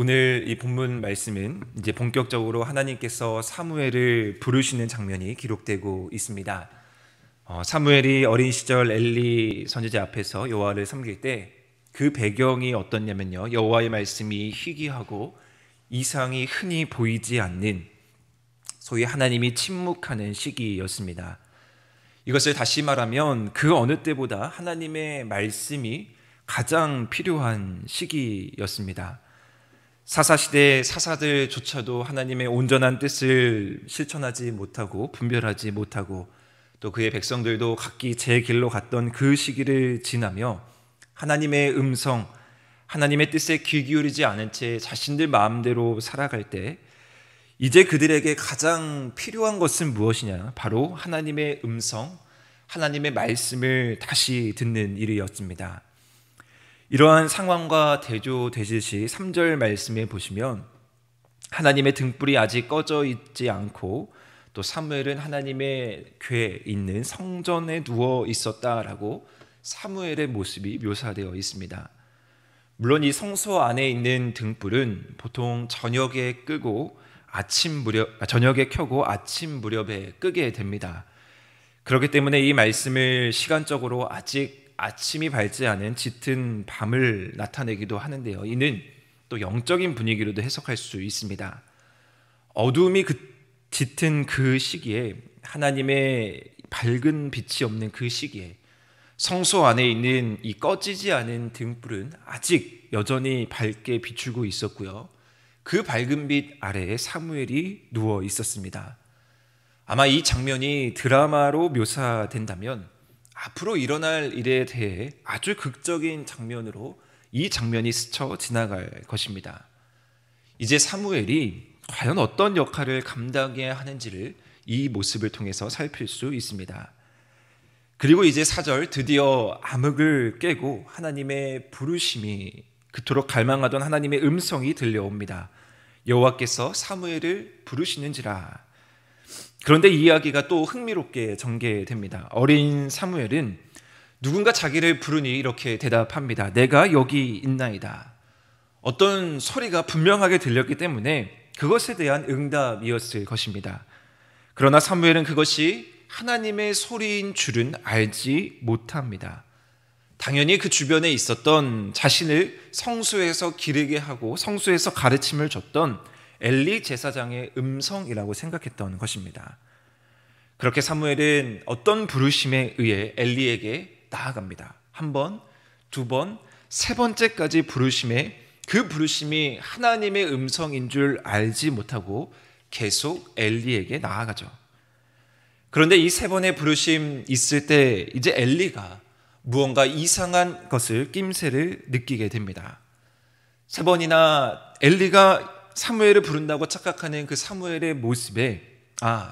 오늘 이 본문 말씀은 이제 본격적으로 하나님께서 사무엘을 부르시는 장면이 기록되고 있습니다. 사무엘이 어린 시절 엘리 선지자 앞에서 여호와를 섬길 때 그 배경이 어떻냐면요, 여호와의 말씀이 희귀하고 이상이 흔히 보이지 않는 소위 하나님이 침묵하는 시기였습니다. 이것을 다시 말하면 그 어느 때보다 하나님의 말씀이 가장 필요한 시기였습니다. 사사시대의 사사들조차도 하나님의 온전한 뜻을 실천하지 못하고 분별하지 못하고 또 그의 백성들도 각기 제 길로 갔던 그 시기를 지나며 하나님의 음성, 하나님의 뜻에 귀 기울이지 않은 채 자신들 마음대로 살아갈 때 이제 그들에게 가장 필요한 것은 무엇이냐? 바로 하나님의 음성, 하나님의 말씀을 다시 듣는 일이었습니다. 이러한 상황과 대조되듯이 3절 말씀에 보시면 하나님의 등불이 아직 꺼져 있지 않고 또 사무엘은 하나님의 궤에 있는 성전에 누워 있었다라고 사무엘의 모습이 묘사되어 있습니다. 물론 이 성소 안에 있는 등불은 보통 저녁에 끄고 저녁에 켜고 아침 무렵에 끄게 됩니다. 그렇기 때문에 이 말씀을 시간적으로 아직 아침이 밝지 않은 짙은 밤을 나타내기도 하는데요, 이는 또 영적인 분위기로도 해석할 수 있습니다. 어두움이 짙은 그 시기에, 하나님의 밝은 빛이 없는 그 시기에 성소 안에 있는 이 꺼지지 않은 등불은 아직 여전히 밝게 비추고 있었고요, 그 밝은 빛 아래에 사무엘이 누워 있었습니다. 아마 이 장면이 드라마로 묘사된다면 앞으로 일어날 일에 대해 아주 극적인 장면으로 이 장면이 스쳐 지나갈 것입니다. 이제 사무엘이 과연 어떤 역할을 감당해야 하는지를 이 모습을 통해서 살필 수 있습니다. 그리고 이제 4절, 드디어 암흑을 깨고 하나님의 부르심이, 그토록 갈망하던 하나님의 음성이 들려옵니다. 여호와께서 사무엘을 부르시는지라. 그런데 이 이야기가 또 흥미롭게 전개됩니다. 어린 사무엘은 누군가 자기를 부르니 이렇게 대답합니다. 내가 여기 있나이다. 어떤 소리가 분명하게 들렸기 때문에 그것에 대한 응답이었을 것입니다. 그러나 사무엘은 그것이 하나님의 소리인 줄은 알지 못합니다. 당연히 그 주변에 있었던 자신을 성소에서 기르게 하고 성소에서 가르침을 줬던 엘리 제사장의 음성이라고 생각했던 것입니다. 그렇게 사무엘은 어떤 부르심에 의해 엘리에게 나아갑니다. 한 번, 두 번, 세 번째까지 부르심에 그 부르심이 하나님의 음성인 줄 알지 못하고 계속 엘리에게 나아가죠. 그런데 이 세 번의 부르심 있을 때 이제 엘리가 무언가 이상한 것을, 낌새를 느끼게 됩니다. 세 번이나 엘리가 사무엘을 부른다고 착각하는 그 사무엘의 모습에,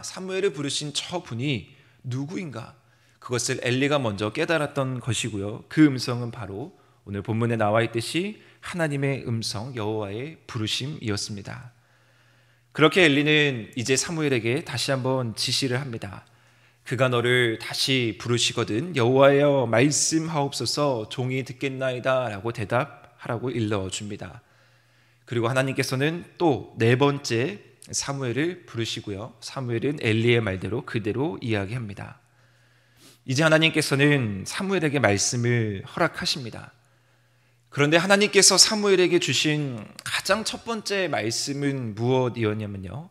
사무엘을 부르신 저 분이 누구인가? 그것을 엘리가 먼저 깨달았던 것이고요, 그 음성은 바로 오늘 본문에 나와 있듯이 하나님의 음성, 여호와의 부르심이었습니다. 그렇게 엘리는 이제 사무엘에게 다시 한번 지시를 합니다. 그가 너를 다시 부르시거든 여호와여 말씀하옵소서, 종이 듣겠나이다 라고 대답하라고 일러줍니다. 그리고 하나님께서는 또 네 번째 사무엘을 부르시고요, 사무엘은 엘리의 말대로 그대로 이야기합니다. 이제 하나님께서는 사무엘에게 말씀을 허락하십니다. 그런데 하나님께서 사무엘에게 주신 가장 첫 번째 말씀은 무엇이었냐면요,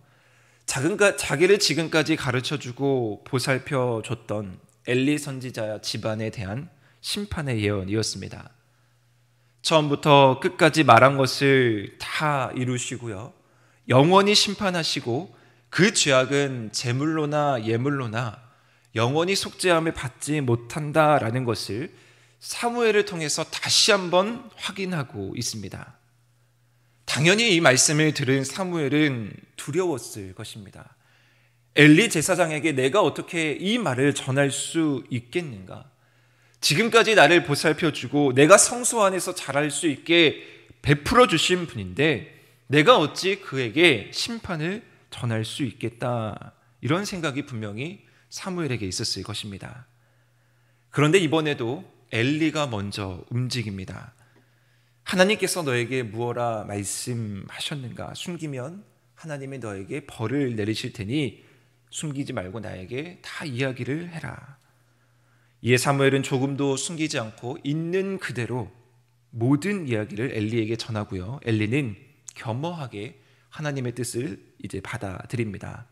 자기를 지금까지 가르쳐주고 보살펴줬던 엘리 선지자 집안에 대한 심판의 예언이었습니다. 처음부터 끝까지 말한 것을 다 이루시고요, 영원히 심판하시고 그 죄악은 제물로나 예물로나 영원히 속죄함을 받지 못한다라는 것을 사무엘을 통해서 다시 한번 확인하고 있습니다. 당연히 이 말씀을 들은 사무엘은 두려웠을 것입니다. 엘리 제사장에게 내가 어떻게 이 말을 전할 수 있겠는가? 지금까지 나를 보살펴주고 내가 성소 안에서 자랄 수 있게 베풀어 주신 분인데 내가 어찌 그에게 심판을 전할 수 있겠다, 이런 생각이 분명히 사무엘에게 있었을 것입니다. 그런데 이번에도 엘리가 먼저 움직입니다. 하나님께서 너에게 무엇라 말씀하셨는가? 숨기면 하나님이 너에게 벌을 내리실 테니 숨기지 말고 나에게 다 이야기를 해라. 이에 사무엘은 조금도 숨기지 않고 있는 그대로 모든 이야기를 엘리에게 전하고요. 엘리는 겸허하게 하나님의 뜻을 이제 받아들입니다.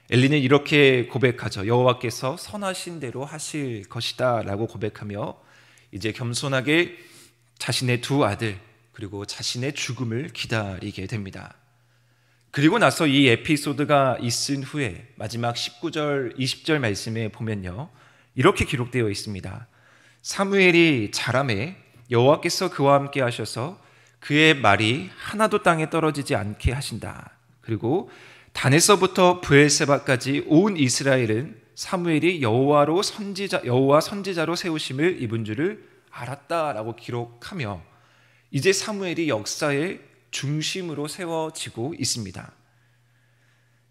엘리는 이렇게 고백하죠. 여호와께서 선하신 대로 하실 것이다 라고 고백하며 이제 겸손하게 자신의 두 아들 그리고 자신의 죽음을 기다리게 됩니다. 그리고 나서 이 에피소드가 있은 후에 마지막 19절 20절 말씀에 보면요, 이렇게 기록되어 있습니다. 사무엘이 자라매 여호와께서 그와 함께 하셔서 그의 말이 하나도 땅에 떨어지지 않게 하신다. 그리고 단에서부터 브엘세바까지 온 이스라엘은 사무엘이 여호와 선지자로 세우심을 입은 줄을 알았다라고 기록하며 이제 사무엘이 역사의 중심으로 세워지고 있습니다.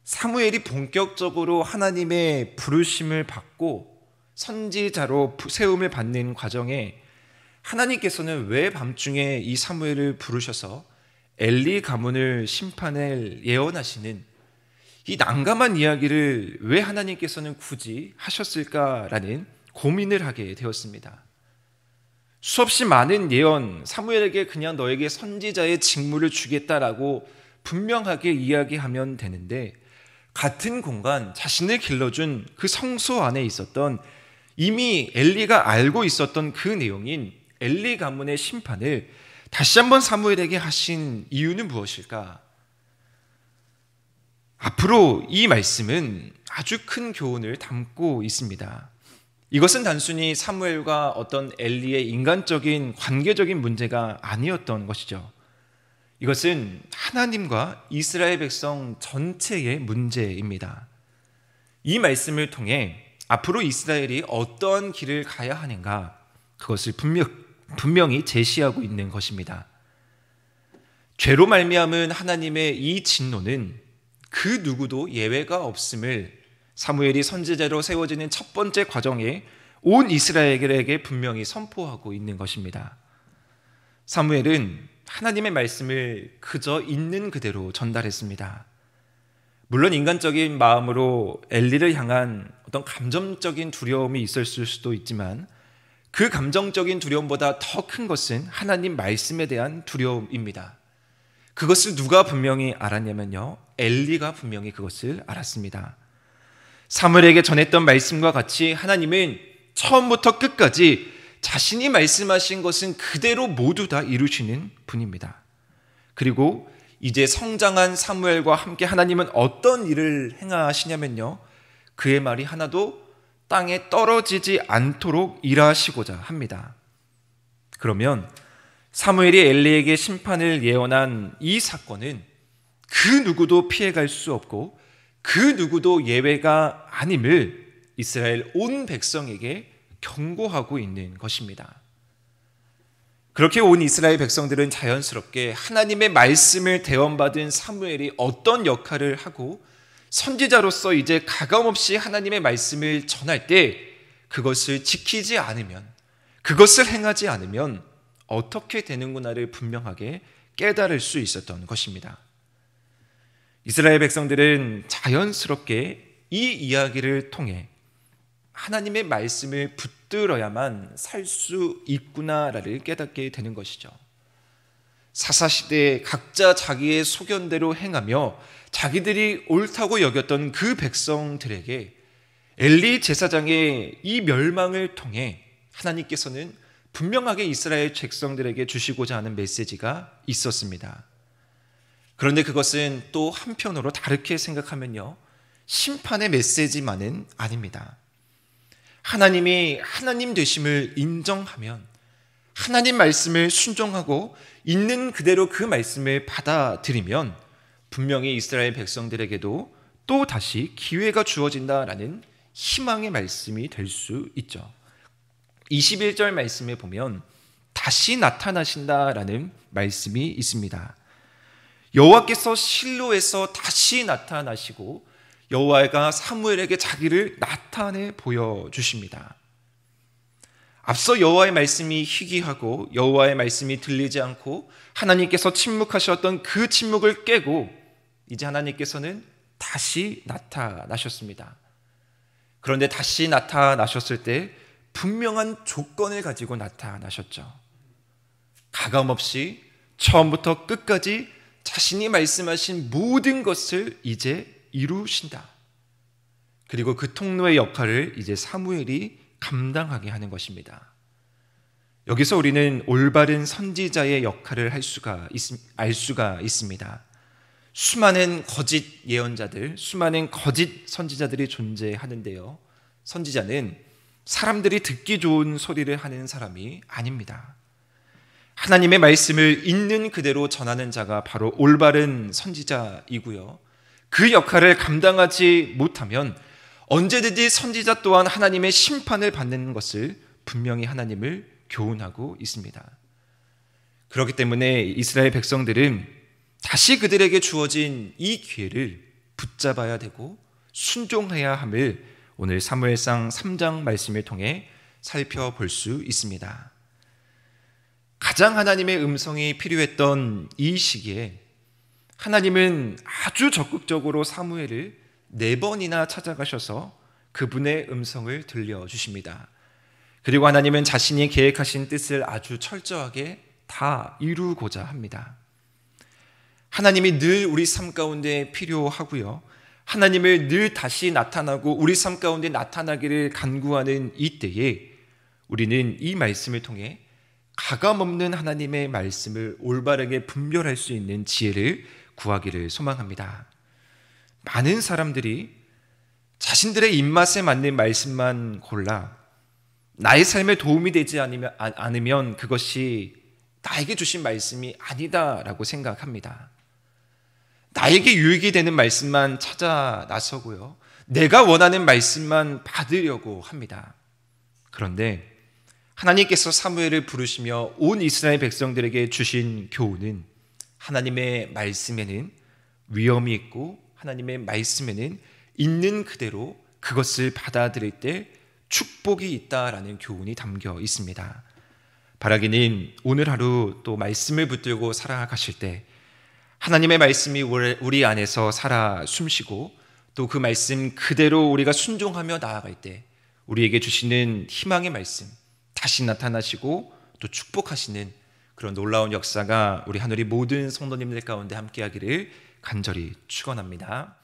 사무엘이 본격적으로 하나님의 부르심을 받고 선지자로 세움을 받는 과정에 하나님께서는 왜 밤중에 이 사무엘을 부르셔서 엘리 가문을 심판을 예언하시는 이 난감한 이야기를 왜 하나님께서는 굳이 하셨을까라는 고민을 하게 되었습니다. 수없이 많은 예언, 사무엘에게 그냥 너에게 선지자의 직무를 주겠다라고 분명하게 이야기하면 되는데 같은 공간, 자신을 길러준 그 성소 안에 있었던 이미 엘리가 알고 있었던 그 내용인 엘리 가문의 심판을 다시 한번 사무엘에게 하신 이유는 무엇일까? 앞으로 이 말씀은 아주 큰 교훈을 담고 있습니다. 이것은 단순히 사무엘과 어떤 엘리의 인간적인 관계적인 문제가 아니었던 것이죠. 이것은 하나님과 이스라엘 백성 전체의 문제입니다. 이 말씀을 통해 앞으로 이스라엘이 어떠한 길을 가야 하는가, 그것을 분명히 제시하고 있는 것입니다. 죄로 말미암은 하나님의 이 진노는 그 누구도 예외가 없음을 사무엘이 선지자로 세워지는 첫 번째 과정에 온 이스라엘에게 분명히 선포하고 있는 것입니다. 사무엘은 하나님의 말씀을 그저 있는 그대로 전달했습니다. 물론 인간적인 마음으로 엘리를 향한 어떤 감정적인 두려움이 있었을 수도 있지만 그 감정적인 두려움보다 더 큰 것은 하나님 말씀에 대한 두려움입니다. 그것을 누가 분명히 알았냐면요, 엘리가 분명히 그것을 알았습니다. 사무엘에게 전했던 말씀과 같이 하나님은 처음부터 끝까지 자신이 말씀하신 것은 그대로 모두 다 이루시는 분입니다. 그리고 이제 성장한 사무엘과 함께 하나님은 어떤 일을 행하시냐면요, 그의 말이 하나도 땅에 떨어지지 않도록 일하시고자 합니다. 그러면 사무엘이 엘리에게 심판을 예언한 이 사건은 그 누구도 피해갈 수 없고 그 누구도 예외가 아님을 이스라엘 온 백성에게 경고하고 있는 것입니다. 그렇게 온 이스라엘 백성들은 자연스럽게 하나님의 말씀을 대언받은 사무엘이 어떤 역할을 하고 선지자로서 이제 가감없이 하나님의 말씀을 전할 때 그것을 지키지 않으면, 그것을 행하지 않으면 어떻게 되는구나를 분명하게 깨달을 수 있었던 것입니다. 이스라엘 백성들은 자연스럽게 이 이야기를 통해 하나님의 말씀을 붙들어야만 살 수 있구나를 깨닫게 되는 것이죠. 사사시대에 각자 자기의 소견대로 행하며 자기들이 옳다고 여겼던 그 백성들에게 엘리 제사장의 이 멸망을 통해 하나님께서는 분명하게 이스라엘 백성들에게 주시고자 하는 메시지가 있었습니다. 그런데 그것은 또 한편으로 다르게 생각하면요, 심판의 메시지만은 아닙니다. 하나님이 하나님 되심을 인정하면 하나님 말씀을 순종하고 있는 그대로 그 말씀을 받아들이면 분명히 이스라엘 백성들에게도 또 다시 기회가 주어진다라는 희망의 말씀이 될 수 있죠. 21절 말씀에 보면 다시 나타나신다라는 말씀이 있습니다. 여호와께서 실로에서 다시 나타나시고 여호와가 사무엘에게 자기를 나타내 보여주십니다. 앞서 여호와의 말씀이 희귀하고 여호와의 말씀이 들리지 않고 하나님께서 침묵하셨던 그 침묵을 깨고 이제 하나님께서는 다시 나타나셨습니다. 그런데 다시 나타나셨을 때 분명한 조건을 가지고 나타나셨죠. 가감없이 처음부터 끝까지 자신이 말씀하신 모든 것을 이제 이루신다. 그리고 그 통로의 역할을 이제 사무엘이 감당하게 하는 것입니다. 여기서 우리는 올바른 선지자의 역할을 알 수가 있습니다. 수많은 거짓 예언자들, 수많은 거짓 선지자들이 존재하는데요. 선지자는 사람들이 듣기 좋은 소리를 하는 사람이 아닙니다. 하나님의 말씀을 있는 그대로 전하는 자가 바로 올바른 선지자이고요. 그 역할을 감당하지 못하면 언제든지 선지자 또한 하나님의 심판을 받는 것을 분명히 하나님을 교훈하고 있습니다. 그렇기 때문에 이스라엘 백성들은 다시 그들에게 주어진 이 기회를 붙잡아야 되고 순종해야 함을 오늘 사무엘상 3장 말씀을 통해 살펴볼 수 있습니다. 가장 하나님의 음성이 필요했던 이 시기에 하나님은 아주 적극적으로 사무엘을 4번이나 찾아가셔서 그분의 음성을 들려주십니다. 그리고 하나님은 자신이 계획하신 뜻을 아주 철저하게 다 이루고자 합니다. 하나님이 늘 우리 삶 가운데 필요하고요. 하나님을 늘 다시 나타나고 우리 삶 가운데 나타나기를 간구하는 이때에 우리는 이 말씀을 통해 가감없는 하나님의 말씀을 올바르게 분별할 수 있는 지혜를 구하기를 소망합니다. 많은 사람들이 자신들의 입맛에 맞는 말씀만 골라 나의 삶에 도움이 되지 않으면 그것이 나에게 주신 말씀이 아니다라고 생각합니다. 나에게 유익이 되는 말씀만 찾아 나서고요. 내가 원하는 말씀만 받으려고 합니다. 그런데 하나님께서 사무엘을 부르시며 온 이스라엘 백성들에게 주신 교훈은 하나님의 말씀에는 위엄이 있고 하나님의 말씀에는 있는 그대로 그것을 받아들일 때 축복이 있다라는 교훈이 담겨 있습니다. 바라기는 오늘 하루 또 말씀을 붙들고 살아가실 때 하나님의 말씀이 우리 안에서 살아 숨쉬고 또 그 말씀 그대로 우리가 순종하며 나아갈 때 우리에게 주시는 희망의 말씀 다시 나타나시고 또 축복하시는 그런 놀라운 역사가 우리 하늘이 모든 성도님들 가운데 함께하기를 간절히 축원합니다.